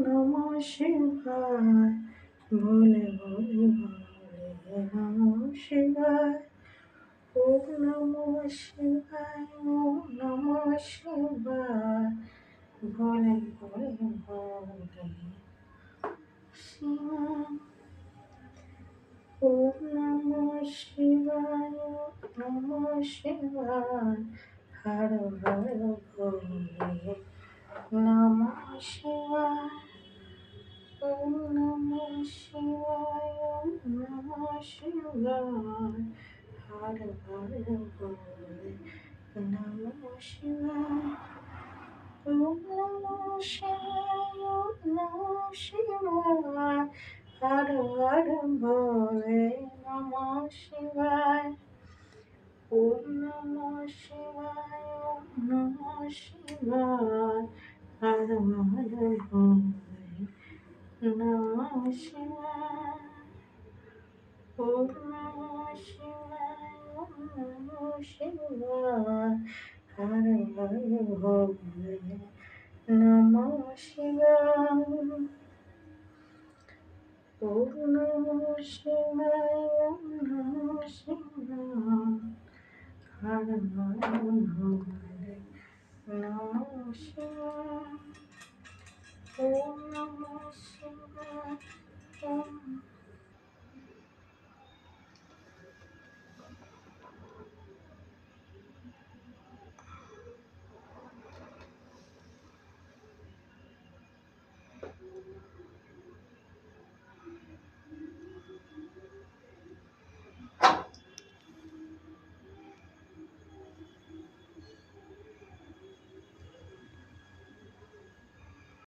নমঃ শিবায় ভোলে ভোলে ভোলে নমঃ শিবায় ওম নমঃ শিবায় ওম নমঃ শিবায় ভোলে ভোলে ভোলে শিবায় ওম নমঃ শিবায় ওম নমঃ শিবায় হর হর ভোলে নমঃ শিবায় ওম নমঃ শিবায় ওম নমঃ শিবায় হর হর ভোলে নমঃ শিবায় ওম নমঃ শিবায় ওম নমঃ শিবায় হর হর ভোলে নমঃ শিবায় ওম নমঃ শিবায় ওম নমঃ শিবায় হর হর ভোলে নমঃ শিবায় ওম নমঃ শিবায় ওম নমঃ শিবায় হর হর ভোলে নমঃ শিবায় ওম নমঃ শিবায় ওম নমঃ শিবায় হর হর ভোলে নমঃ শিবায় ওম নমঃ শিবায় ওম